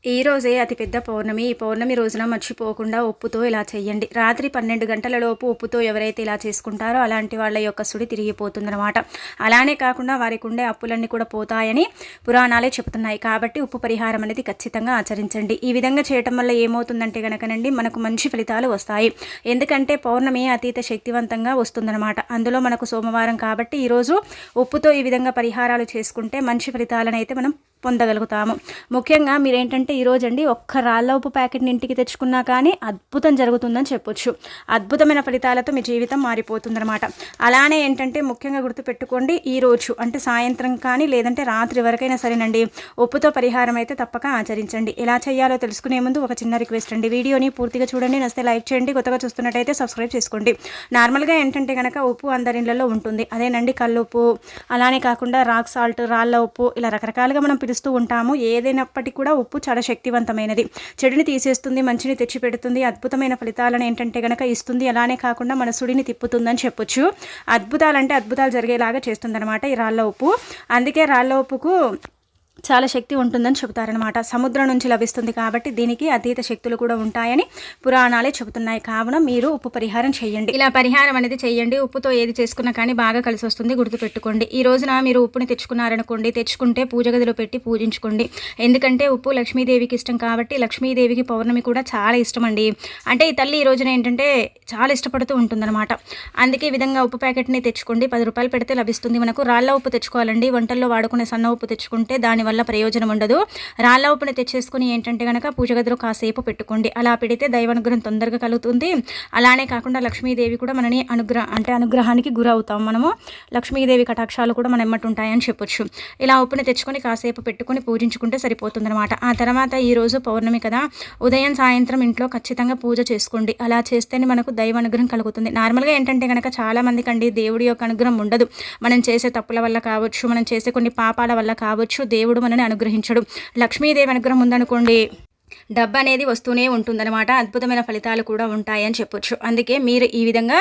ఈ రోజే అతిపెద్ద పౌర్ణమి. ఈ పౌర్ణమి రోజున మర్చిపోకుండా ఉప్పుతో ఇలా చేయండి. రాత్రి 12 గంటల లోపు ఉప్పుతో ఎవరైతే ఇలా చేసుకుంటారో అలాంటి వాళ్ళ యొక్క సుడి తిరిగిపోతుందన్నమాట. అలానే కాకుండా వారికి ఉండే అప్పులన్నీ కూడా పోతాయని పురాణాలే చెబుతున్నాయి. కాబట్టి ఉప్పు పరిహారం అనేది ఖచ్చితంగా ఆచరించండి. ఈ విధంగా చేయటం వల్ల ఏమవుతుందంటే గనకనండి మనకు మంచి ఫలితాలు వస్తాయి. ఎందుకంటే పౌర్ణమి అతీత శక్తివంతంగా వస్తుందన్నమాట. అందులో మనకు సోమవారం కాబట్టి ఈరోజు ఉప్పుతో ఈ విధంగా పరిహారాలు చేసుకుంటే మంచి ఫలితాలను అయితే మనం పొందగలుగుతాము. ముఖ్యంగా మీరేంటంటే ఈరోజు అండి ఒక్క రాళ్ళ ఉప్పు ప్యాకెట్ని ఇంటికి తెచ్చుకున్నా కానీ అద్భుతం జరుగుతుందని చెప్పొచ్చు. అద్భుతమైన ఫలితాలతో మీ జీవితం మారిపోతుందన్నమాట. అలానే ఏంటంటే ముఖ్యంగా గుర్తుపెట్టుకోండి, ఈరోజు అంటే సాయంత్రం కానీ లేదంటే రాత్రి వరకైనా సరేనండి ఉప్పుతో పరిహారం అయితే తప్పక ఆచరించండి. ఎలా చేయాలో తెలుసుకునే ముందు ఒక చిన్న రిక్వెస్ట్ అండి, వీడియోని పూర్తిగా చూడండి, నచ్చితే లైక్ చేయండి, కొత్తగా చూస్తున్నట్టయితే సబ్స్క్రైబ్ చేసుకోండి. నార్మల్గా ఏంటంటే కనుక ఉప్పు అందరిళ్ళలో ఉంటుంది, అదేనండి కల్లుప్పు, అలానే కాకుండా రాక్ సాల్ట్, రాళ్ళ ఉప్పు, ఇలా రకరకాలుగా మనం పిలుస్తూ ఉంటాము. ఏదైనప్పటికీ కూడా ఉప్పు చాలా శక్తివంతమైనది. చెడుని తీసేస్తుంది, మంచిని తెచ్చిపెడుతుంది, అద్భుతమైన ఫలితాలను ఏంటంటే గనక ఇస్తుంది. అలానే కాకుండా మన సుడిని తిప్పుతుందని చెప్పొచ్చు. అద్భుతాలంటే అద్భుతాలు జరిగేలాగా చేస్తుందన్నమాట ఈ రాళ్ళ ఉప్పు. అందుకే రాళ్ళ ఉప్పుకు చాలా శక్తి ఉంటుందని చెబుతారనమాట. సముద్రం నుంచి లభిస్తుంది కాబట్టి దీనికి అతీత శక్తులు కూడా ఉంటాయని పురాణాలే చెబుతున్నాయి. కావున మీరు ఉప్పు పరిహారం చేయండి. ఇలా పరిహారం అనేది చేయండి. ఉప్పుతో ఏది చేసుకున్నా కానీ బాగా కలిసి వస్తుంది, గుర్తుపెట్టుకోండి. ఈ రోజున మీరు ఉప్పుని తెచ్చుకున్నారనుకోండి, తెచ్చుకుంటే పూజ గదిలో పెట్టి పూజించుకోండి. ఎందుకంటే ఉప్పు లక్ష్మీదేవికి ఇష్టం కాబట్టి లక్ష్మీదేవికి పౌర్ణమి కూడా చాలా ఇష్టం అండి. అంటే ఈ తల్లి ఈ రోజున ఏంటంటే చాలా ఇష్టపడుతూ ఉంటుందన్నమాట. అందుకే ఈ విధంగా ఉప్పు ప్యాకెట్ని తెచ్చుకోండి. 10 రూపాయలు పెడితే లభిస్తుంది మనకు. రాళ్ళ ఉప్పు తెచ్చుకోవాలండి. వంటల్లో వాడుకునే సన్న ఉప్పు తెచ్చుకుంటే దానివల్ల ప్రయోజనం ఉండదు. రాళ్ళ ఉప్పుని తెచ్చేసుకుని ఏంటంటే కనుక పూజ గదిలో కాసేపు పెట్టుకోండి. అలా పెడితే దైవానుగ్రహం తొందరగా కలుగుతుంది. అలానే కాకుండా లక్ష్మీదేవి కూడా మనని అనుగ్రహానికి గురవుతాం. మనము లక్ష్మీదేవి కటాక్షాలు కూడా మన ఎమ్మటి ఉంటాయని చెప్పొచ్చు. ఇలా ఉప్పుని తెచ్చుకొని కాసేపు పెట్టుకొని పూజించుకుంటే సరిపోతుందన్నమాట. ఆ తర్వాత ఈ రోజు పౌర్ణమి కదా, ఉదయం సాయంత్రం ఇంట్లో ఖచ్చితంగా పూజ చేసుకోండి. అలా చేస్తేనే మనకు దైవ అనుగ్రహం కలుగుతుంది. నార్మల్గా ఏంటంటే కనుక చాలా మందికి అండి దేవుడి యొక్క అనుగ్రహం ఉండదు. మనం చేసే తప్పుల వల్ల కావచ్చు, మనం చేసే కొన్ని పాపాల వల్ల కావచ్చు దేవుడు మనని అనుగ్రహించడు. లక్ష్మీదేవి అనుగ్రహం ఉందనుకోండి, డబ్బు అనేది వస్తూనే ఉంటుందన్నమాట. అద్భుతమైన ఫలితాలు కూడా ఉంటాయని చెప్పొచ్చు. అందుకే మీరు ఈ విధంగా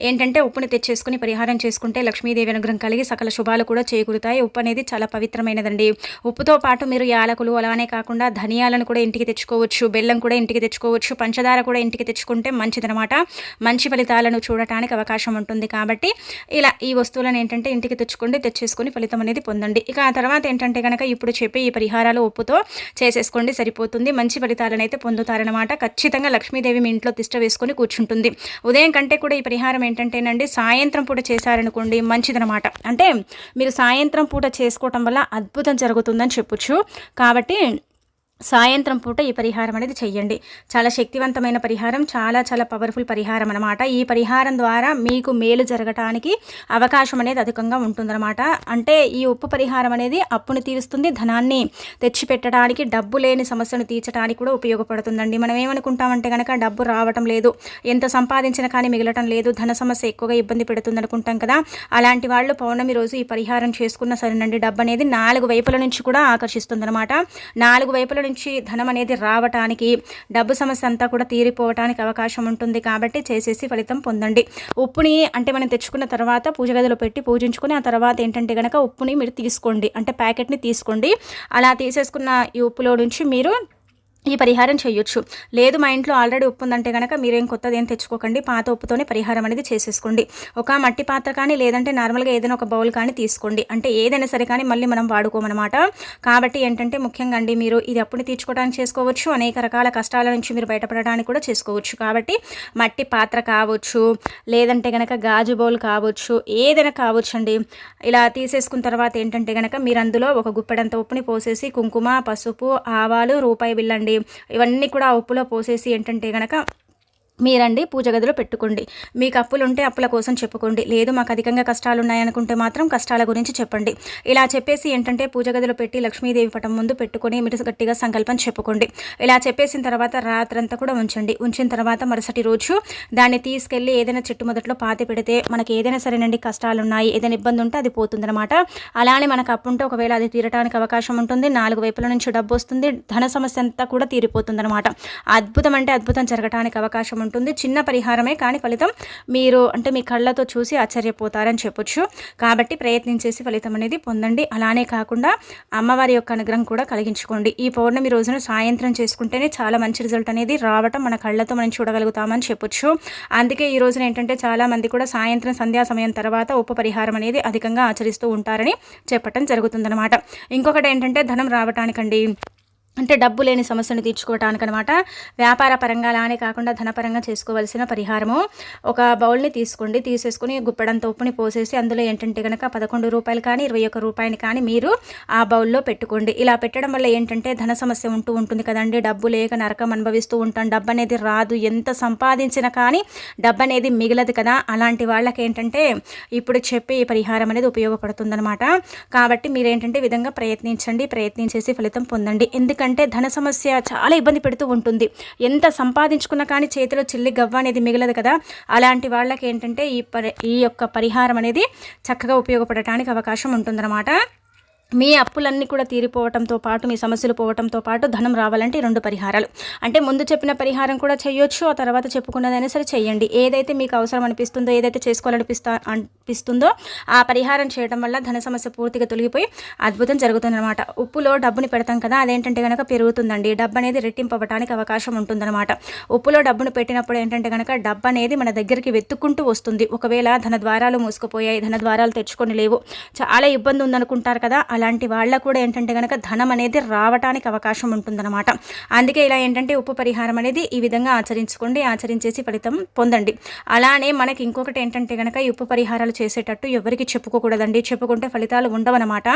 ఏంటంటే ఉప్పుని తెచ్చేసుకుని పరిహారం చేసుకుంటే లక్ష్మీదేవి అనుగ్రహం కలిగి సకల శుభాలు కూడా చేకూరుతాయి. ఉప్పు అనేది చాలా పవిత్రమైనదండి. ఉప్పుతో పాటు మీరు యాలకులు, అలానే కాకుండా ధనియాలను కూడా ఇంటికి తెచ్చుకోవచ్చు, బెల్లం కూడా ఇంటికి తెచ్చుకోవచ్చు, పంచదార కూడా ఇంటికి తెచ్చుకుంటే మంచిదనమాట. మంచి ఫలితాలను చూడటానికి అవకాశం ఉంటుంది. కాబట్టి ఇలా ఈ వస్తువులను ఏంటంటే ఇంటికి తెచ్చేసుకొని ఫలితం అనేది పొందండి. ఇక ఆ తర్వాత ఏంటంటే కనుక ఇప్పుడు చెప్పే ఈ పరిహారాలు ఉప్పుతో చేసేసుకోండి, సరిపోతుంది. మంచి ఫలితాలను అయితే పొందుతారనమాట. ఖచ్చితంగా లక్ష్మీదేవి మీ ఇంట్లో తిష్ట వేసుకొని కూర్చుంటుంది. ఉదయం కంటే కూడా ఈ పరిహారం ఏంటంటేనండి సాయంత్రం పూట చేశారనుకోండి మంచిదనమాట. అంటే మీరు సాయంత్రం పూట చేసుకోవటం వల్ల అద్భుతం జరుగుతుందని చెప్పొచ్చు. కాబట్టి సాయంత్రం పూట ఈ పరిహారం అనేది చెయ్యండి. చాలా శక్తివంతమైన పరిహారం, చాలా చాలా పవర్ఫుల్ పరిహారం అనమాట. ఈ పరిహారం ద్వారా మీకు మేలు జరగటానికి అవకాశం అనేది అధికంగా ఉంటుందన్నమాట. అంటే ఈ ఉప్పు పరిహారం అనేది అప్పును తీరుస్తుంది, ధనాన్ని తెచ్చిపెట్టడానికి, డబ్బు లేని సమస్యను తీర్చడానికి కూడా ఉపయోగపడుతుందండి. మనం ఏమనుకుంటామంటే కనుక డబ్బు రావటం లేదు, ఎంత సంపాదించినా కానీ మిగలటం లేదు, ధన సమస్య ఎక్కువగా ఇబ్బంది పెడుతుంది అనుకుంటాం కదా. అలాంటి వాళ్ళు పౌర్ణమి రోజు ఈ పరిహారం చేసుకున్న సరేనండి, డబ్బు అనేది 4 వైపుల నుంచి కూడా ఆకర్షిస్తుంది అనమాట. 4 వైపుల నుంచి ధనం అనేది రావటానికి, డబ్బు సమస్య అంతా కూడా తీరిపోవటానికి అవకాశం ఉంటుంది. కాబట్టి చేసేసి ఫలితం పొందండి. ఉప్పుని అంటే మనం తెచ్చుకున్న తర్వాత పూజ గదిలో పెట్టి పూజించుకొని ఆ తర్వాత ఏంటంటే కనుక ఉప్పుని మీరు తీసుకోండి, అంటే ప్యాకెట్ని తీసుకోండి. అలా తీసేసుకున్న ఈ ఉప్పులో నుంచి మీరు ఈ పరిహారం చేయొచ్చు. లేదు మా ఇంట్లో ఆల్రెడీ ఉప్పు ఉందంటే కనుక మీరేం కొత్తది ఏం తెచ్చుకోకండి, పాత ఉప్పుతోనే పరిహారం అనేది చేసేసుకోండి. ఒక మట్టి పాత్ర కానీ లేదంటే నార్మల్గా ఏదైనా ఒక బౌల్ కానీ తీసుకోండి. అంటే ఏదైనా సరే కానీ మళ్ళీ మనం వాడుకోమన్నమాట. కాబట్టి ఏంటంటే ముఖ్యంగా అండి మీరు ఇది అప్పుని తీర్చుకోవడానికి చేసుకోవచ్చు, అనేక రకాల కష్టాల నుంచి మీరు బయటపడడానికి కూడా చేసుకోవచ్చు. కాబట్టి మట్టి పాత్ర కావచ్చు, లేదంటే కనుక గాజు బౌల్ కావచ్చు, ఏదైనా కావచ్చు అండి. ఇలా తీసేసుకున్న తర్వాత ఏంటంటే కనుక మీరు అందులో ఒక గుప్పెడంత ఉప్పుని పోసేసి కుంకుమ, పసుపు, ఆవాలు, రూపాయి బిళ్ళ అండి ఇవన్నీ కూడా ఆ ఉప్పులో పోసేసి ఏంటంటే కనుక మీరండి పూజ గదిలో పెట్టుకోండి. మీకు అప్పులు ఉంటే అప్పుల కోసం చెప్పుకోండి, లేదు మాకు అధికంగా కష్టాలు ఉన్నాయనుకుంటే మాత్రం కష్టాల గురించి చెప్పండి. ఇలా చెప్పేసి ఏంటంటే పూజ గదిలో పెట్టి లక్ష్మీదేవి పటం ముందు పెట్టుకొని మీరు గట్టిగా సంకల్పం చెప్పుకోండి. ఇలా చెప్పేసిన తర్వాత రాత్రంతా కూడా ఉంచండి. ఉంచిన తర్వాత మరుసటి రోజు దాన్ని తీసుకెళ్ళి ఏదైనా చెట్టు మొదట్లో పాతి పెడితే మనకి ఏదైనా సరేనండి కష్టాలు ఉన్నాయి, ఏదైనా ఇబ్బంది ఉంటే అది పోతుందన్నమాట. అలానే మనకు అప్పు ఉంటే ఒకవేళ అది తీరడానికి అవకాశం ఉంటుంది. 4 వైపుల నుంచి డబ్బు వస్తుంది, ధన సమస్య అంతా కూడా తీరిపోతుందన్నమాట. అద్భుతం అంటే అద్భుతం జరగడానికి అవకాశం ఉంటుంది. చిన్న పరిహారమే కానీ ఫలితం మీరు అంటే మీ కళ్ళతో చూసి ఆశ్చర్యపోతారని చెప్పొచ్చు. కాబట్టి ప్రయత్నించేసి ఫలితం అనేది పొందండి. అలానే కాకుండా అమ్మవారి యొక్క అనుగ్రహం కూడా కలిగించుకోండి. ఈ పౌర్ణమి రోజున సాయంత్రం చేసుకుంటేనే చాలా మంచి రిజల్ట్ అనేది రావటం మన కళ్ళతో మనం చూడగలుగుతామని చెప్పొచ్చు. అందుకే ఈ రోజున ఏంటంటే చాలామంది కూడా సాయంత్రం సంధ్యా సమయం తర్వాత ఉప పరిహారం అనేది అధికంగా ఆచరిస్తూ ఉంటారని చెప్పటం జరుగుతుందన్నమాట. ఇంకొకటి ఏంటంటే ధనం రావటానికండి, అంటే డబ్బు లేని సమస్యను తీర్చుకోవటానికి అనమాట. వ్యాపార పరంగా అలానే కాకుండా ధనపరంగా చేసుకోవాల్సిన పరిహారము, ఒక బౌల్ని తీసుకోండి. తీసేసుకుని గుప్పెడంత ఉప్పుని పోసేసి అందులో ఏంటంటే కనుక 11 రూపాయలు కానీ 21 రూపాయలు కానీ మీరు ఆ బౌల్లో పెట్టుకోండి. ఇలా పెట్టడం వల్ల ఏంటంటే ధన సమస్య ఉంటూ ఉంటుంది కదండి. డబ్బు లేక నరకం అనుభవిస్తూ ఉంటాం, డబ్బు అనేది రాదు, ఎంత సంపాదించినా కానీ డబ్బు అనేది మిగలదు కదా. అలాంటి వాళ్ళకి ఏంటంటే ఇప్పుడు చెప్పే ఈ పరిహారం అనేది ఉపయోగపడుతుందన్నమాట. కాబట్టి మీరేంటంటే ఈ విధంగా ప్రయత్నించేసి ఫలితం పొందండి. ఎందుకంటే ధన సమస్య చాలా ఇబ్బంది పెడుతూ ఉంటుంది. ఎంత సంపాదించుకున్నా కానీ చేతిలో చిల్లి గవ్వ అనేది మిగలదు కదా. అలాంటి వాళ్ళకి ఏంటంటే ఈ యొక్క పరిహారం అనేది చక్కగా ఉపయోగపడటానికి అవకాశం ఉంటుందన్నమాట. మీ అప్పులన్నీ కూడా తీరిపోవటంతో పాటు మీ సమస్యలు పోవటంతో పాటు ధనం రావాలంటే 2 పరిహారాలు, అంటే ముందు చెప్పిన పరిహారం కూడా చేయొచ్చు, ఆ తర్వాత చెప్పుకున్నదైనా సరే చేయండి. ఏదైతే మీకు అవసరం అనిపిస్తుందో, ఏదైతే చేసుకోవాలనిపిస్తుందో ఆ పరిహారం చేయడం వల్ల ధన సమస్య పూర్తిగా తొలగిపోయి అద్భుతం జరుగుతుందన్నమాట. ఉప్పులో డబ్బుని పెడతాం కదా, అదేంటంటే కనుక పెరుగుతుందండి. డబ్బు అనేది రెట్టింపు అవ్వడానికి అవకాశం ఉంటుందన్నమాట. ఉప్పులో డబ్బును పెట్టినప్పుడు ఏంటంటే కనుక డబ్బు అనేది మన దగ్గరికి వెతుక్కుంటూ వస్తుంది. ఒకవేళ ధన ద్వారాలు మూసుకుపోయాయి, ధన ద్వారాలు తెచ్చుకొని లేవు, చాలా ఇబ్బంది ఉందనుకుంటారు కదా, అలాంటి వాళ్ళకు కూడా ఏంటంటే కనుక ధనం అనేది రావడానికి అవకాశం ఉంటుందన్నమాట. అందుకే ఇలా ఏంటంటే ఉప్పు పరిహారం అనేది ఈ విధంగా ఆచరించేసి ఫలితం పొందండి. అలానే మనకి ఇంకొకటి ఏంటంటే కనుక ఈ ఉప్పు పరిహారాలు చేసేటట్టు ఎవరికి చెప్పుకోకూడదండి. చెప్పుకుంటే ఫలితాలు ఉండవన్నమాట.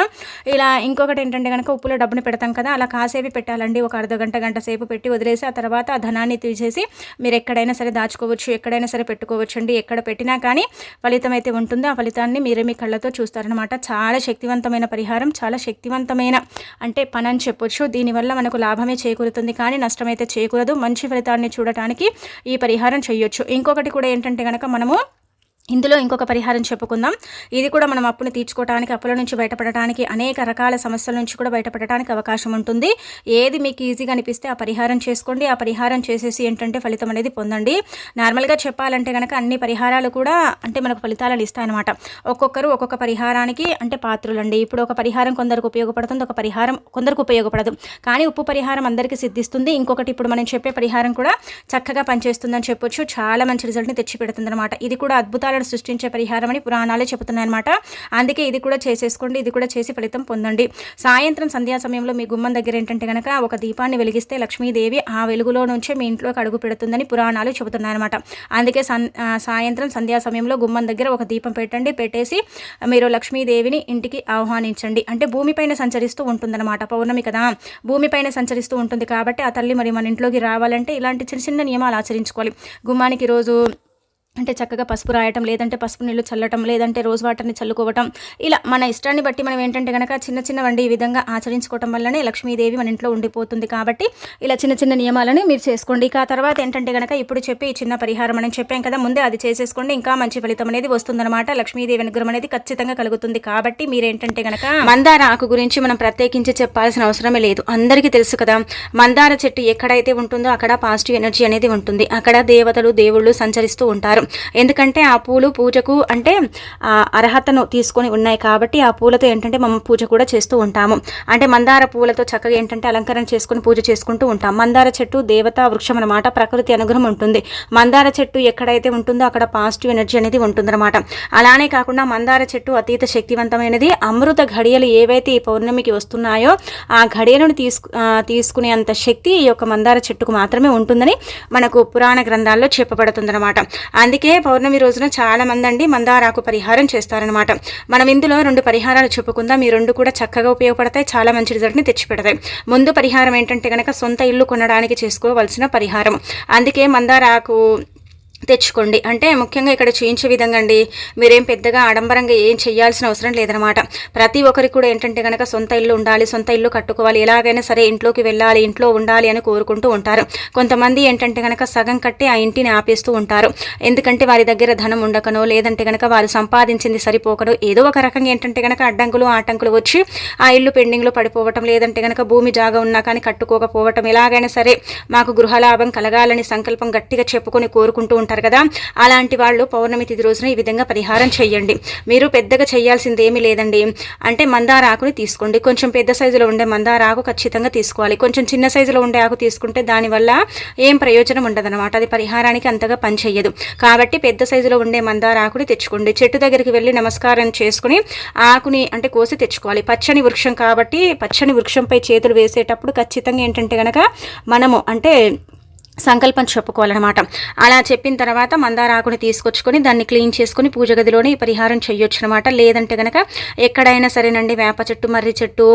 ఇలా ఇంకొకటి ఏంటంటే కనుక ఉప్పులో డబ్బుని పెడతాం కదా, అలా కాసేపు పెట్టాలండి. ఒక గంట సేపు పెట్టి వదిలేసి ఆ తర్వాత ఆ ధనాన్ని తీసేసి మీరు ఎక్కడైనా సరే దాచుకోవచ్చు, ఎక్కడైనా సరే పెట్టుకోవచ్చు అండి. ఎక్కడ పెట్టినా కానీ ఫలితం అయితే ఉంటుంది. ఆ ఫలితాన్ని మీరే మీ కళ్ళతో చూస్తారనమాట. చాలా శక్తివంతమైన పరిహారం, చాలా శక్తివంతమైన అంటే పని అని చెప్పొచ్చు. దీనివల్ల మనకు లాభమే చేకూరుతుంది కానీ నష్టమైతే చేకూరదు. మంచి ఫలితాన్ని చూడటానికి ఈ పరిహారం చేయొచ్చు. ఇంకొకటి కూడా ఏంటంటే కనుక మనము ఇందులో ఇంకొక పరిహారం చెప్పుకుందాం. ఇది కూడా మనం అప్పుని తీర్చుకోవడానికి, అప్పుల నుంచి బయటపడటానికి, అనేక రకాల సమస్యల నుంచి కూడా బయటపడటానికి అవకాశం ఉంటుంది. ఏది మీకు ఈజీగా అనిపిస్తే ఆ పరిహారం చేసుకోండి. ఆ పరిహారం చేసేసి ఏంటంటే ఫలితం అనేది పొందండి. నార్మల్గా చెప్పాలంటే కనుక అన్ని పరిహారాలు కూడా అంటే మనకు ఫలితాలను ఇస్తాయన్నమాట. ఒక్కొక్కరు ఒక్కొక్క పరిహారానికి అంటే పాత్రులండి. ఇప్పుడు ఒక పరిహారం కొందరికి ఉపయోగపడుతుంది, ఒక పరిహారం కొందరికి ఉపయోగపడదు. కానీ ఉప్పు పరిహారం అందరికీ సిద్ధిస్తుంది. ఇంకొకటి ఇప్పుడు మనం చెప్పే పరిహారం కూడా చక్కగా పనిచేస్తుందని చెప్పొచ్చు. చాలా మంచి రిజల్ట్ని తెచ్చిపెడుతుంది అనమాట. ఇది కూడా అద్భుతాలను సృష్టించే పరిహారం అని పురాణాలే చెబుతున్నాయన్నమాట. అందుకే ఇది కూడా చేసేసుకోండి, ఇది కూడా చేసి ఫలితం పొందండి. సాయంత్రం సంధ్యా సమయంలో మీ గుమ్మం దగ్గర ఏంటంటే కనుక ఒక దీపాన్ని వెలిగిస్తే లక్ష్మీదేవి ఆ వెలుగులో నుంచే మీ ఇంట్లోకి అడుగు పెడుతుందని పురాణాలు చెబుతున్నాయన్నమాట. అందుకే సాయంత్రం సంధ్యా సమయంలో గుమ్మం దగ్గర ఒక దీపం పెట్టండి. పెట్టేసి మీరు లక్ష్మీదేవిని ఇంటికి ఆహ్వానించండి. అంటే భూమిపైన సంచరిస్తూ ఉంటుందన్నమాట. పౌర్ణమి కదా, భూమిపైన సంచరిస్తూ ఉంటుంది కాబట్టి ఆ తల్లి మరి మన ఇంట్లోకి రావాలంటే ఇలాంటి చిన్న చిన్న నియమాలు ఆచరించుకోవాలి. గుమ్మానికి రోజు అంటే చక్కగా పసుపు రాయటం, లేదంటే పసుపు నీళ్ళు చల్లటం, లేదంటే రోజ్ వాటర్ని చల్లుకోవటం, ఇలా మన ఇష్టాన్ని బట్టి మనం ఏంటంటే కనుక చిన్న వండి ఈ విధంగా ఆచరించుకోవటం వల్లనే లక్ష్మీదేవి మన ఇంట్లో ఉండిపోతుంది. కాబట్టి ఇలా చిన్న నియమాలని మీరు చేసుకోండి. ఇక ఆ తర్వాత ఏంటంటే కనుక ఇప్పుడు చెప్పి ఈ చిన్న పరిహారం మనం చెప్పాం కదా, ముందే అది చేసేసుకోండి. ఇంకా మంచి ఫలితం అనేది వస్తుందన్నమాట. లక్ష్మీదేవి అనుగ్రహం అనేది ఖచ్చితంగా కలుగుతుంది. కాబట్టి మీరేంటంటే కనుక మందార ఆకు గురించి మనం ప్రత్యేకించి చెప్పాల్సిన అవసరమే లేదు, అందరికీ తెలుసు కదా. మందార చెట్టు ఎక్కడైతే ఉంటుందో అక్కడ పాజిటివ్ ఎనర్జీ అనేది ఉంటుంది. అక్కడ దేవతలు దేవుళ్ళు సంచరిస్తూ ఉంటారు. ఎందుకంటే ఆ పూలు పూజకు అంటే అర్హతను తీసుకొని ఉన్నాయి కాబట్టి ఆ పూలతో ఏంటంటే మనం పూజ కూడా చేస్తూ ఉంటాము. అంటే మందార పూలతో చక్కగా ఏంటంటే అలంకరణ చేసుకుని పూజ చేసుకుంటూ ఉంటాం. మందార చెట్టు దేవతా వృక్షం అనమాట, ప్రకృతి అనుగ్రహం ఉంటుంది. మందార చెట్టు ఎక్కడైతే ఉంటుందో అక్కడ పాజిటివ్ ఎనర్జీ అనేది ఉంటుందన్నమాట. అలానే కాకుండా మందార చెట్టు అతీత శక్తివంతమైనది. అమృత ఘడియలు ఏవైతే ఈ పౌర్ణమికి వస్తున్నాయో ఆ ఘడియలను తీసుకునే అంత శక్తి ఈ యొక్క మందార చెట్టుకు మాత్రమే ఉంటుందని మనకు పురాణ గ్రంథాల్లో చెప్పబడుతుందన్నమాట. అందుకే పౌర్ణమి రోజున చాలా మంది అండి మందారాకు పరిహారం చేస్తారనమాట. మనం ఇందులో 2 పరిహారాలు చెప్పుకుందాం. ఈ 2 కూడా చక్కగా ఉపయోగపడతాయి, చాలా మంచి రిజల్ట్ని తెచ్చిపెడతాయి. ముందు పరిహారం ఏంటంటే కనుక సొంత ఇల్లు కొనడానికి చేసుకోవాల్సిన పరిహారం. అందుకే మందారాకు తెచ్చుకోండి. అంటే ముఖ్యంగా ఇక్కడ చూయించే విధంగా అండి, మీరేం పెద్దగా ఆడంబరంగా ఏం చేయాల్సిన అవసరం లేదనమాట. ప్రతి ఒక్కరికి కూడా ఏంటంటే గనక సొంత ఇల్లు ఉండాలి, సొంత ఇల్లు కట్టుకోవాలి, ఎలాగైనా సరే ఇంట్లోకి వెళ్ళాలి, ఇంట్లో ఉండాలి అని కోరుకుంటూ ఉంటారు. కొంతమంది ఏంటంటే గనక సగం కట్టి ఆ ఇంటిని ఆపేస్తూ ఉంటారు. ఎందుకంటే వారి దగ్గర ధనం ఉండకనో, లేదంటే గనక వారు సంపాదించింది సరిపోకనో, ఏదో ఒక రకంగా ఏంటంటే గనక అడ్డంకులు ఆటంకులు వచ్చి ఆ ఇల్లు పెండింగ్లో పడిపోవటం, లేదంటే గనక భూమి జాగా ఉన్నా కానీ కట్టుకోకపోవటం, ఎలాగైనా సరే మాకు గృహలాభం కలగాలని సంకల్పం గట్టిగా చెప్పుకొని కోరుకుంటూ ఉంటారు కదా. అలాంటి వాళ్ళు పౌర్ణమి తిథి రోజున ఈ విధంగా పరిహారం చేయండి. మీరు పెద్దగా చేయాల్సింది ఏమీ లేదండి. అంటే మందార ఆకుని తీసుకోండి. కొంచెం పెద్ద సైజులో ఉండే మందార ఆకు ఖచ్చితంగా తీసుకోవాలి. కొంచెం చిన్న సైజులో ఉండే ఆకు తీసుకుంటే దానివల్ల ఏం ప్రయోజనం ఉండదన్నమాట. అది పరిహారానికి అంతగా పనిచేయదు. కాబట్టి పెద్ద సైజులో ఉండే మందార ఆకుని తెచ్చుకోండి. చెట్టు దగ్గరికి వెళ్ళి నమస్కారం చేసుకుని ఆకుని అంటే కోసి తెచ్చుకోవాలి. పచ్చని వృక్షం కాబట్టి పచ్చని వృక్షంపై చేతులు వేసేటప్పుడు ఖచ్చితంగా ఏంటంటే గనక మనము అంటే సంకల్పం చెప్పుకోవాలన్నమాట. అలా చెప్పిన తర్వాత మందార ఆకుని తీసుకొచ్చుకొని దాన్ని క్లీన్ చేసుకుని పూజ గదిలోనే పరిహారం చేయొచ్చు అనమాట. లేదంటే కనుక ఎక్కడైనా సరేనండి, వేప చెట్టు, మర్రి చెట్టు,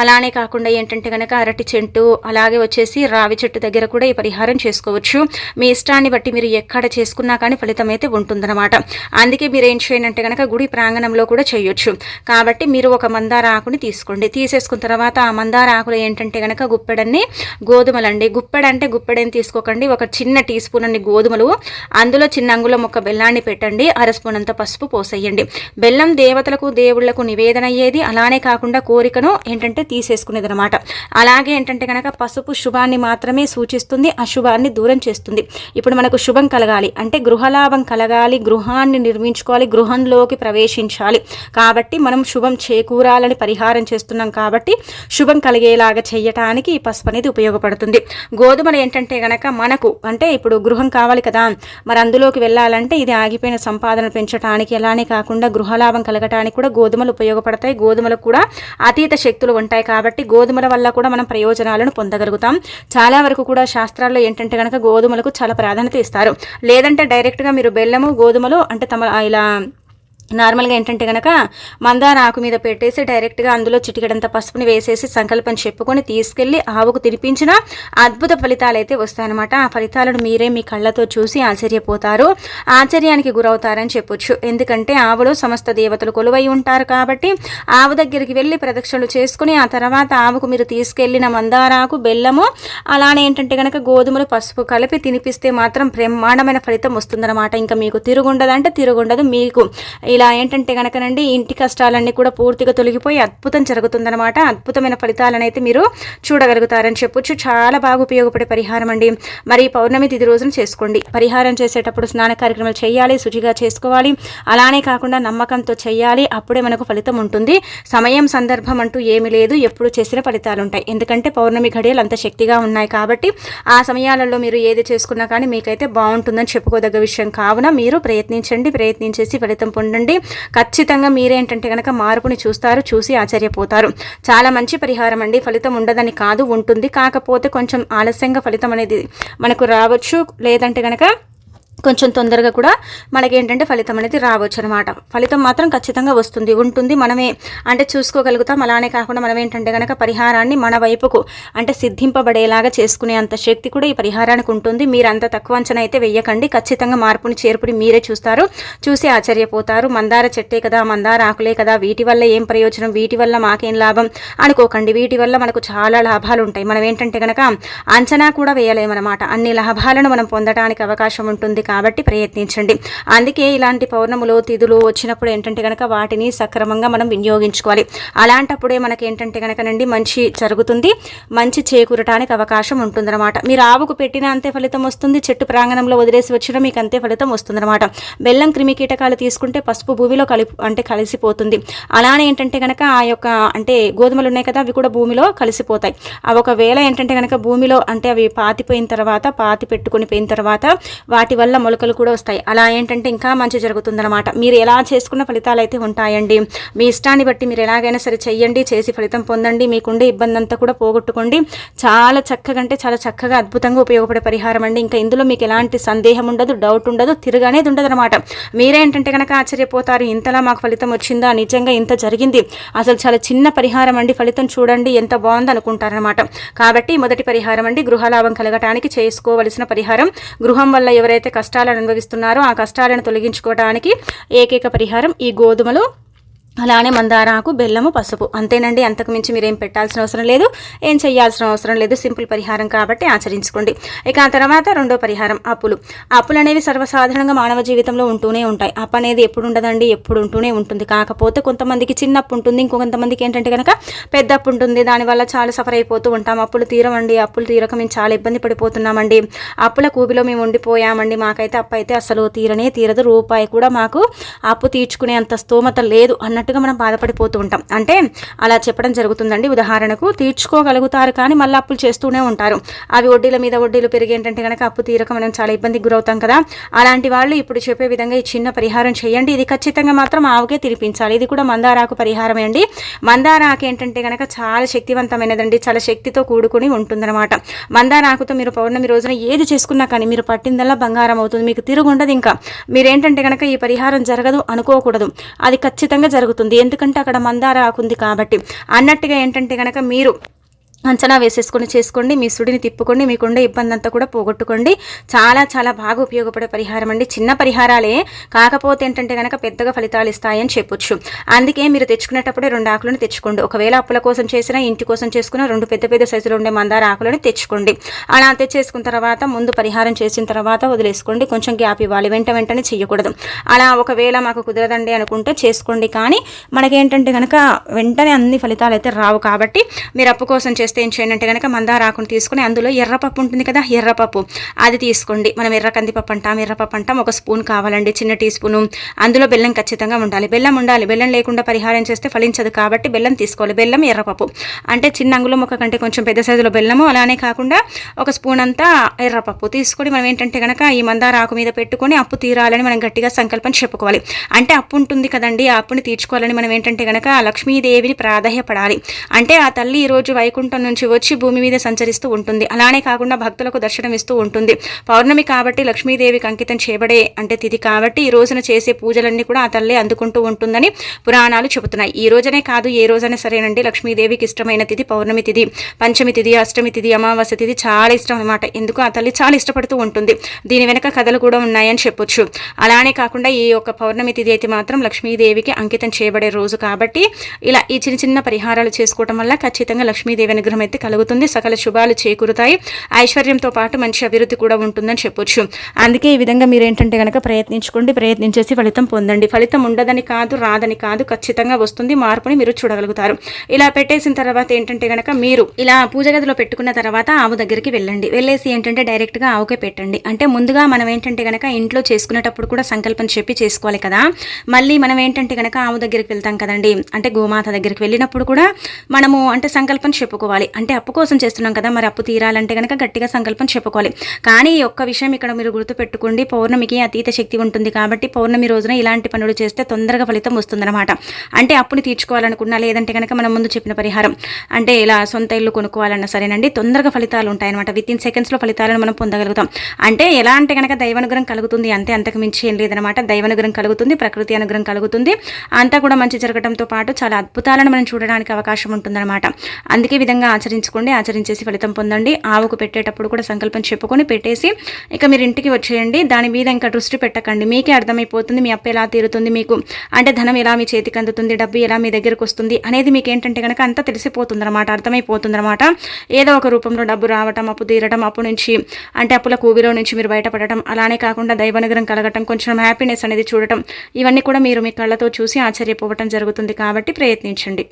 అలానే కాకుండా ఏంటంటే కనుక అరటి చెట్టు, అలాగే వచ్చేసి రావి చెట్టు దగ్గర కూడా ఈ పరిహారం చేసుకోవచ్చు. మీ ఇష్టాన్ని బట్టి మీరు ఎక్కడ చేసుకున్నా కానీ ఫలితం అయితే ఉంటుందన్నమాట. అందుకే మీరు ఏం చేయండి అంటే కనుక గుడి ప్రాంగణంలో కూడా చేయొచ్చు. కాబట్టి మీరు ఒక మందార ఆకుని తీసుకోండి. తీసేసుకున్న తర్వాత ఆ మందార ఆకులు ఏంటంటే కనుక గుప్పెడన్ని గోధుమలండి. గుప్పెడంటే గుప్పెడని తీసుకోకండి. ఒక చిన్న టీ స్పూన్ అన్ని గోధుమలు, అందులో చిన్న అంగుళం ఒక బెల్లాన్ని పెట్టండి. అర స్పూన్ అంత పసుపు పోసేయండి. బెల్లం దేవతలకు దేవుళ్లకు నివేదన అయ్యేది. అలానే కాకుండా కోరికను ఏంటంటే తీసేసుకునేది అనమాట. అలాగే ఏంటంటే కనుక పసుపు శుభాన్ని మాత్రమే సూచిస్తుంది, అశుభాన్ని దూరం చేస్తుంది. ఇప్పుడు మనకు శుభం కలగాలి అంటే గృహలాభం కలగాలి, గృహాన్ని నిర్మించుకోవాలి, గృహంలోకి ప్రవేశించాలి. కాబట్టి మనం శుభం చేకూరాలని పరిహారం చేస్తున్నాం. కాబట్టి శుభం కలిగేలాగా చేయటానికి ఈ పసుపు అనేది ఉపయోగపడుతుంది. గోధుమలు ఏంటంటే గనక మనకు అంటే ఇప్పుడు గృహం కావాలి కదా, మరి అందులోకి వెళ్ళాలంటే ఇది ఆగిపోయిన సంపాదన పెంచడానికి, అలానే కాకుండా గృహలాభం కలగటానికి కూడా గోధుమలు ఉపయోగపడతాయి. గోధుమలకు కూడా అతీత శక్తులు ఉంటాయి. కాబట్టి గోధుమల వల్ల కూడా మనం ప్రయోజనాలను పొందగలుగుతాం. చాలా వరకు కూడా శాస్త్రాల్లో ఏంటంటే కనుక గోధుమలకు చాలా ప్రాధాన్యత ఇస్తారు. లేదంటే డైరెక్ట్గా మీరు బెల్లము గోధుమలు అంటే ఇలా నార్మల్గా ఏంటంటే కనుక మందార ఆకు మీద పెట్టేసి డైరెక్ట్గా అందులో చిటికెడంత పసుపుని వేసేసి సంకల్పం చెప్పుకొని తీసుకెళ్ళి ఆవుకు తినిపించిన అద్భుత ఫలితాలు అయితే వస్తాయన్నమాట. ఆ ఫలితాలను మీరే మీ కళ్ళతో చూసి ఆశ్చర్యపోతారు, ఆశ్చర్యానికి గురవుతారని చెప్పొచ్చు. ఎందుకంటే ఆవులో సమస్త దేవతలు కొలువై ఉంటారు. కాబట్టి ఆవు దగ్గరికి వెళ్ళి ప్రదక్షిణలు చేసుకుని ఆ తర్వాత ఆవుకు మీరు తీసుకెళ్ళిన మందారాకు, బెల్లము, అలానే ఏంటంటే కనుక గోధుమలు, పసుపు కలిపి తినిపిస్తే మాత్రం బ్రహ్మాండమైన ఫలితం వస్తుందన్నమాట. ఇంకా మీకు తిరుగుండదంటే తిరుగుండదు. మీకు ఇలా ఏంటంటే కనుకనండి ఇంటి కష్టాలన్నీ కూడా పూర్తిగా తొలగిపోయి అద్భుతం జరుగుతుందన్నమాట. అద్భుతమైన ఫలితాలను అయితే మీరు చూడగలుగుతారని చెప్పొచ్చు. చాలా బాగా ఉపయోగపడే పరిహారం అండి. మరి పౌర్ణమి తిథి రోజున చేసుకోండి. పరిహారం చేసేటప్పుడు స్నాన కార్యక్రమాలు చేయాలి, శుచిగా చేసుకోవాలి. అలానే కాకుండా నమ్మకంతో చేయాలి. అప్పుడే మనకు ఫలితం ఉంటుంది. సమయం సందర్భం అంటూ ఏమీ లేదు, ఎప్పుడు చేసిన ఫలితాలు ఉంటాయి. ఎందుకంటే పౌర్ణమి ఘడియలు అంత శక్తిగా ఉన్నాయి. కాబట్టి ఆ సమయాలలో మీరు ఏది చేసుకున్నా కానీ మీకైతే బాగుంటుందని చెప్పుకోదగ్గ విషయం. కావున మీరు ప్రయత్నించేసి ఫలితం పొందండి. ఖచ్చితంగా మీరేంటంటే కనుక మార్పుని చూస్తారు, చూసి ఆశ్చర్యపోతారు. చాలా మంచి పరిహారం అండి. ఫలితం ఉండదని కాదు, ఉంటుంది. కాకపోతే కొంచెం ఆలస్యంగా ఫలితం అనేది మనకు రావచ్చు. లేదంటే కనుక కొంచెం తొందరగా కూడా మనకేంటంటే ఫలితం అనేది రావచ్చు అనమాట. ఫలితం మాత్రం ఖచ్చితంగా ఉంటుంది. మనమే అంటే చూసుకోగలుగుతాం. అలానే కాకుండా మనం ఏంటంటే కనుక పరిహారాన్ని మన వైపుకు అంటే సిద్ధింపబడేలాగా చేసుకునే అంత శక్తి కూడా ఈ పరిహారానికి ఉంటుంది. మీరు అంత తక్కువ అంచనా అయితే వెయ్యకండి. ఖచ్చితంగా మార్పుని చేర్పుని మీరే చూస్తారు, చూసి ఆశ్చర్యపోతారు. మందార చెట్టే కదా, మందార ఆకులే కదా, వీటి వల్ల ఏం ప్రయోజనం, వీటి వల్ల మాకేం లాభం అనుకోకండి. వీటి వల్ల మనకు చాలా లాభాలు ఉంటాయి. మనం ఏంటంటే కనుక అంచనా కూడా వేయలేమన్నమాట. అన్ని లాభాలను మనం పొందడానికి అవకాశం ఉంటుంది. కాబట్టి ప్రయత్నించండి. అందుకే ఇలాంటి పౌర్ణములు, తిథులు వచ్చినప్పుడు ఏంటంటే కనుక వాటిని సక్రమంగా మనం వినియోగించుకోవాలి. అలాంటప్పుడే మనకి ఏంటంటే కనుకనండి మంచి జరుగుతుంది, మంచి చేకూరటానికి అవకాశం ఉంటుందన్నమాట. మీరు ఆవుకు పెట్టిన అంతే ఫలితం వస్తుంది, చెట్టు ప్రాంగణంలో వదిలేసి వచ్చినా మీకు అంతే ఫలితం వస్తుందన్నమాట. బెల్లం క్రిమి కీటకాలు తీసుకుంటే పసుపు భూమిలో కలిసిపోతుంది. అలానే ఏంటంటే కనుక ఆ యొక్క అంటే గోధుమలు ఉన్నాయి కదా, అవి కూడా భూమిలో కలిసిపోతాయి. అవి ఒకవేళ ఏంటంటే కనుక భూమిలో అంటే అవి పాతి పెట్టుకుని పోయిన తర్వాత వాటి వల్ల మొలకలు కూడా వస్తాయి. అలా ఏంటంటే ఇంకా మంచి జరుగుతుందన్నమాట. మీరు ఎలా చేసుకున్న ఫలితాలు అయితే ఉంటాయండి. మీ ఇష్టాన్ని బట్టి మీరు ఎలాగైనా సరే చెయ్యండి, చేసి ఫలితం పొందండి. మీకుండే ఇబ్బంది అంతా కూడా పోగొట్టుకోండి. చాలా చక్కగా అంటే చాలా చక్కగా అద్భుతంగా ఉపయోగపడే పరిహారం అండి. ఇంకా ఇందులో మీకు ఎలాంటి సందేహం ఉండదు, డౌట్ ఉండదు, తిరగనేది ఉండదు అనమాట. మీరేంటంటే కనుక ఆశ్చర్యపోతారు, ఇంతలా మాకు ఫలితం వచ్చిందా, నిజంగా ఇంత జరిగింది, అసలు చాలా చిన్న పరిహారం అండి, ఫలితం చూడండి ఎంత బాగుంది అనుకుంటారనమాట. కాబట్టి మొదటి పరిహారం అండి, గృహలాభం కలగటానికి చేసుకోవలసిన పరిహారం. గృహం వల్ల ఎవరైతే కష్టాలు కష్టాలను అనుభవిస్తున్నారో ఆ కష్టాలను తొలగించుకోవడానికి ఏకైక పరిహారం ఈ గోధుమలు, అలానే మందారాకు, బెల్లము, పసుపు, అంతేనండి. అంతకు మించి మీరేం పెట్టాల్సిన అవసరం లేదు, ఏం చేయాల్సిన అవసరం లేదు. సింపుల్ పరిహారం కాబట్టి ఆచరించుకోండి. ఇక ఆ తర్వాత రెండో పరిహారం అప్పులు. అప్పులు అనేవి సర్వసాధారణంగా మానవ జీవితంలో ఉంటూనే ఉంటాయి. అప్పు అనేది ఎప్పుడు ఉండదండి, ఎప్పుడు ఉంటూనే ఉంటుంది. కాకపోతే కొంతమందికి చిన్న అప్పు ఉంటుంది, ఇంకొంతమందికి ఏంటంటే కనుక పెద్ద అప్పు ఉంటుంది. దానివల్ల చాలా సఫర్ అయిపోతూ ఉంటాం. అప్పులు తీరమండి, అప్పులు తీరక మేము చాలా ఇబ్బంది పడిపోతున్నామండి, అప్పుల కూబిలో మేము ఉండిపోయామండి, మాకైతే అప్పు అయితే అసలు తీరనే తీరదు, రూపాయి కూడా మాకు అప్పు తీర్చుకునే అంత స్తోమత లేదు అన్నట్టుగా మనం బాధపడిపోతూ ఉంటాం. అంటే అలా చెప్పడం జరుగుతుందండి. ఉదాహరణకు తీర్చుకోగలుగుతారు కానీ మళ్ళీ అప్పులు చేస్తూనే ఉంటారు. అవి వడ్డీల మీద వడ్డీలు పెరిగి ఏంటంటే కనుక అప్పు తీరక మనం చాలా ఇబ్బందికి గురవుతాం కదా. అలాంటి వాళ్ళు ఇప్పుడు చెప్పే విధంగా ఈ చిన్న పరిహారం చేయండి. ఇది ఖచ్చితంగా మాత్రం ఆవుకే తినిపించాలి. ఇది కూడా మందారాకు పరిహారమే అండి. మందారాకు ఏంటంటే కనుక చాలా శక్తివంతమైనదండి, చాలా శక్తితో కూడుకుని ఉంటుందన్నమాట. మందారాకుతో మీరు పౌర్ణమి రోజున ఏది చేసుకున్నా కానీ మీరు పట్టిందల్లా బంగారం అవుతుంది, మీకు తిరుగుండదు. ఇంకా మీరేంటంటే కనుక ఈ పరిహారం జరగదు అనుకోకూడదు, అది ఖచ్చితంగా జరుగుతుంది. ఎందుకంటే అక్కడ మందార ఆకుంది కాబట్టి అన్నట్టుగా ఏంటంటే కనుక మీరు అంచనా వేసేసుకొని చేసుకోండి. మీ సుడిని తిప్పుకోండి, మీకుండే ఇబ్బంది అంతా కూడా పోగొట్టుకోండి. చాలా చాలా బాగా ఉపయోగపడే పరిహారం అండి. చిన్న పరిహారాలే కాకపోతే ఏంటంటే కనుక పెద్దగా ఫలితాలు ఇస్తాయని చెప్పొచ్చు. అందుకే మీరు తెచ్చుకునేటప్పుడే 2 ఆకులను తెచ్చుకోండి. ఒకవేళ అప్పుల కోసం చేసినా, ఇంటి కోసం చేసుకున్న 2 పెద్ద పెద్ద సైజులో ఉండే మందార ఆకులను తెచ్చుకోండి. అలా తెచ్చేసుకున్న తర్వాత ముందు పరిహారం చేసిన తర్వాత వదిలేసుకోండి. కొంచెం గ్యాప్ ఇవ్వాలి, వెంటనే చేయకూడదు. అలా ఒకవేళ మాకు కుదరదండి అనుకుంటే చేసుకోండి. కానీ మనకేంటంటే కనుక వెంటనే అన్ని ఫలితాలు అయితే రావు. కాబట్టి మీరు అప్పు కోసం చేస్తే ఏం చేయండి అంటే కనుక మందారాకును తీసుకుని అందులో ఎర్రపప్పు ఉంటుంది కదా, ఎర్రపప్పు అది తీసుకోండి. మనం ఎర్ర కందిపప్పు అంటాం, ఎర్రపప్పు అంటాం. 1 స్పూన్ కావాలండి, చిన్న టీ స్పూను. అందులో బెల్లం ఖచ్చితంగా ఉండాలి, బెల్లం ఉండాలి. బెల్లం లేకుండా పరిహారం చేస్తే ఫలించదు కాబట్టి బెల్లం తీసుకోవాలి. బెల్లం, ఎర్రపప్పు అంటే చిన్న అంగుళం ముక్క కంటే కొంచెం పెద్ద సైజులో బెల్లము, అలానే కాకుండా 1 స్పూన్ అంతా ఎర్రపప్పు తీసుకొని మనం ఏంటంటే కనుక ఈ మందారాకు మీద పెట్టుకొని అప్పు తీరాలని మనం గట్టిగా సంకల్పం చెప్పుకోవాలి. అంటే అప్పు ఉంటుంది కదండి, ఆ అప్పుని తీర్చుకోవాలని మనం ఏంటంటే కనుక లక్ష్మీదేవిని ప్రాధాన్యపడాలి. అంటే ఆ తల్లి ఈరోజు వైకుంఠం నుంచి వచ్చి భూమి మీద సంచరిస్తూ ఉంటుంది. అలానే కాకుండా భక్తులకు దర్శనం ఇస్తూ ఉంటుంది. పౌర్ణమి కాబట్టి లక్ష్మీదేవికి అంకితం చేయబడే అంటే తిథి కాబట్టి ఈ రోజున చేసే పూజలన్నీ కూడా ఆ తల్లి అందుకుంటూ ఉంటుందని పురాణాలు చెబుతున్నాయి. ఈ రోజనే కాదు, ఏ రోజైనా సరేనండి, లక్ష్మీదేవికి ఇష్టమైన తిథి పౌర్ణమి తిథి, పంచమి తిథి, అష్టమి తిథి, అమావాస్య తిథి చాలా ఇష్టం అనమాట. ఎందుకు ఆ తల్లి చాలా ఇష్టపడుతూ ఉంటుంది. దీని వెనక కథలు కూడా ఉన్నాయని చెప్పొచ్చు. అలానే కాకుండా ఈ యొక్క పౌర్ణమి తిథి అయితే మాత్రం లక్ష్మీదేవికి అంకితం చేయబడే రోజు కాబట్టి ఇలా ఈ చిన్న చిన్న పరిహారాలు చేసుకోవడం వల్ల ఖచ్చితంగా లక్ష్మీదేవి అనుగ్రహం అయితే కలుగుతుంది. సకల శుభాలు చేకూరుతాయి. ఐశ్వర్యంతో పాటు మంచి అభివృద్ధి కూడా ఉంటుందని చెప్పొచ్చు. అందుకే ఈ విధంగా మీరు ఏంటంటే కనుక ప్రయత్నించుకోండి, ప్రయత్నించేసి ఫలితం పొందండి. ఫలితం ఉండదని కాదు, రాదని కాదు, ఖచ్చితంగా వస్తుంది. మార్పుని మీరు చూడగలుగుతారు. ఇలా పెట్టేసిన తర్వాత ఏంటంటే కనుక మీరు ఇలా పూజ గదిలో పెట్టుకున్న తర్వాత ఆవు దగ్గరికి వెళ్ళండి. వెళ్ళేసి ఏంటంటే డైరెక్ట్గా ఆవుకే పెట్టండి. అంటే ముందుగా మనం ఏంటంటే కనుక ఇంట్లో చేసుకునేటప్పుడు కూడా సంకల్పం చెప్పి చేసుకోవాలి కదా. మళ్ళీ మనం ఏంటంటే కనుక ఆవు దగ్గరికి వెళ్తాం కదండి, అంటే గోమాత దగ్గరికి వెళ్ళినప్పుడు కూడా మనము అంటే సంకల్పం చెప్పుకోవాలి. అంటే అప్పు కోసం చేస్తున్నాం కదా, మరి అప్పు తీరాలంటే కనుక గట్టిగా సంకల్పం చెప్పుకోవాలి. కానీ ఒక్క విషయం ఇక్కడ మీరు గుర్తుపెట్టుకోండి, పౌర్ణమికి అతీత శక్తి ఉంటుంది కాబట్టి పౌర్ణమి రోజున ఇలాంటి పనులు చేస్తే తొందరగా ఫలితం వస్తుందన్నమాట. అంటే అప్పుని తీర్చుకోవాలనుకున్నా, లేదంటే కనుక మనం ముందు చెప్పిన పరిహారం అంటే ఇలా సొంత ఇల్లు కొనుక్కోవాలన్నా సరేనండి, తొందరగా ఫలితాలు ఉంటాయన్నమాట. విత్ ఇన్ సెకండ్స్లో ఫలితాలను మనం పొందగలుగుతాం. అంటే ఎలా అంటే కనుక దైవానుగ్రహం కలుగుతుంది, అంతే, అంతకు మించి ఏం లేదనమాట. దైవానుగ్రహం కలుగుతుంది, ప్రకృతి అనుగ్రహం కలుగుతుంది, అంతా కూడా మంచి జరగడంతో పాటు చాలా అద్భుతాలను మనం చూడడానికి అవకాశం ఉంటుందన్నమాట. అందుకే విధంగా ఆచరించుకోండి, ఆచరించేసి ఫలితం పొందండి. ఆవుకు పెట్టేటప్పుడు కూడా సంకల్పం చెప్పుకొని పెట్టేసి ఇక మీరు ఇంటికి వచ్చేయండి. దాని మీద ఇంకా దృష్టి పెట్టకండి, మీకే అర్థమైపోతుంది మీ అప్పు ఎలా తీరుతుంది, మీకు అంటే ధనం ఎలా మీ చేతికి అందుతుంది, డబ్బు ఎలా మీ దగ్గరకు వస్తుంది అనేది మీకు ఏంటంటే కనుక అంతా తెలిసిపోతుంది అనమాట, అర్థమైపోతుంది అనమాట. ఏదో ఒక రూపంలో డబ్బు రావటం, అప్పు తీరటం, అప్పు నుంచి అంటే అప్పుల కూబిలో నుంచి మీరు బయటపడటం, అలానే కాకుండా దైవానుగ్రహం కలగటం, కొంచెం హ్యాపీనెస్ అనేది చూడటం, ఇవన్నీ కూడా మీరు మీ కళ్ళతో చూసి ఆశ్చర్యపోవటం జరుగుతుంది. కాబట్టి ప్రయత్నించండి.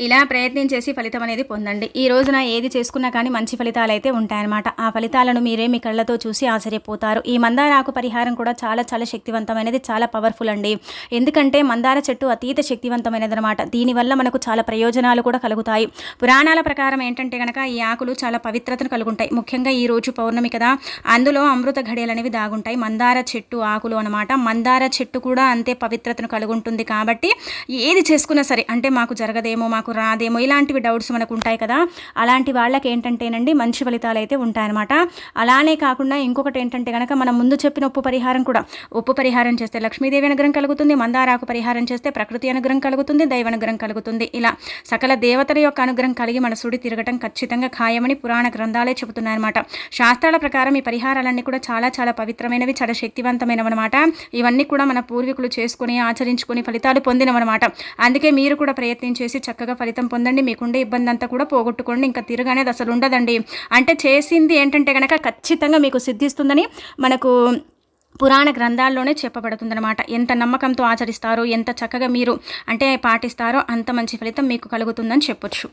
ఇలా ప్రయత్నించేసి ఫలితం అనేది పొందండి. ఈ రోజున ఏది చేసుకున్నా కానీ మంచి ఫలితాలు అయితే ఉంటాయన్నమాట. ఆ ఫలితాలను మీరే మీ కళ్ళతో చూసి ఆశ్చర్యపోతారు. ఈ మందారాకు పరిహారం కూడా చాలా చాలా శక్తివంతమైనది, చాలా పవర్ఫుల్ అండి. ఎందుకంటే మందార చెట్టు అతీత శక్తివంతమైనది అనమాట. దీనివల్ల మనకు చాలా ప్రయోజనాలు కూడా కలుగుతాయి. పురాణాల ప్రకారం ఏంటంటే కనుక ఈ ఆకులు చాలా పవిత్రతను కలుగుంటాయి. ముఖ్యంగా ఈ రోజు పౌర్ణమి కదా, అందులో అమృత ఘడియలు అనేవి దాగుంటాయి. మందార చెట్టు ఆకులు అనమాట. మందార చెట్టు కూడా అంతే పవిత్రతను కలుగుంటుంది. కాబట్టి ఏది చేసుకున్నా సరే, అంటే మాకు జరగదేమో, మాకు మాకు రాదేమో ఇలాంటివి డౌట్స్ మనకు ఉంటాయి కదా, అలాంటి వాళ్ళకి ఏంటంటేనండి మంచి ఫలితాలు అయితే ఉంటాయన్నమాట. అలానే కాకుండా ఇంకొకటి ఏంటంటే కనుక మనం ముందు చెప్పిన ఉప్పు పరిహారం కూడా, ఉప్పు పరిహారం చేస్తే లక్ష్మీదేవి అనుగ్రహం కలుగుతుంది, మందారాకు పరిహారం చేస్తే ప్రకృతి అనుగ్రహం కలుగుతుంది, దైవ అనుగ్రహం కలుగుతుంది. ఇలా సకల దేవతల యొక్క అనుగ్రహం కలిగి మన సుడి తిరగటం ఖచ్చితంగా ఖాయమని పురాణ గ్రంథాలే చెబుతున్నాయన్నమాట. శాస్త్రాల ప్రకారం ఈ పరిహారాలన్నీ కూడా చాలా చాలా పవిత్రమైనవి, చాలా శక్తివంతమైనవి అనమాట. ఇవన్నీ కూడా మన పూర్వీకులు చేసుకుని ఆచరించుకుని ఫలితాలు పొందినవన్నమాట. అందుకే మీరు కూడా ప్రయత్నం చేసి చక్కగా ఫలితం పొందండి. మీకుండే ఇబ్బంది అంతా కూడా పోగొట్టుకోండి. ఇంకా తిరగనేది అసలు ఉండదండి. అంటే చేసింది ఏంటంటే కనుక ఖచ్చితంగా మీకు సిద్ధిస్తుందని మనకు పురాణ గ్రంథాల్లోనే చెప్పబడుతుందన్నమాట. ఎంత నమ్మకంతో ఆచరిస్తారో, ఎంత చక్కగా మీరు అంటే పాటిస్తారో అంత మంచి ఫలితం మీకు కలుగుతుందని చెప్పొచ్చు.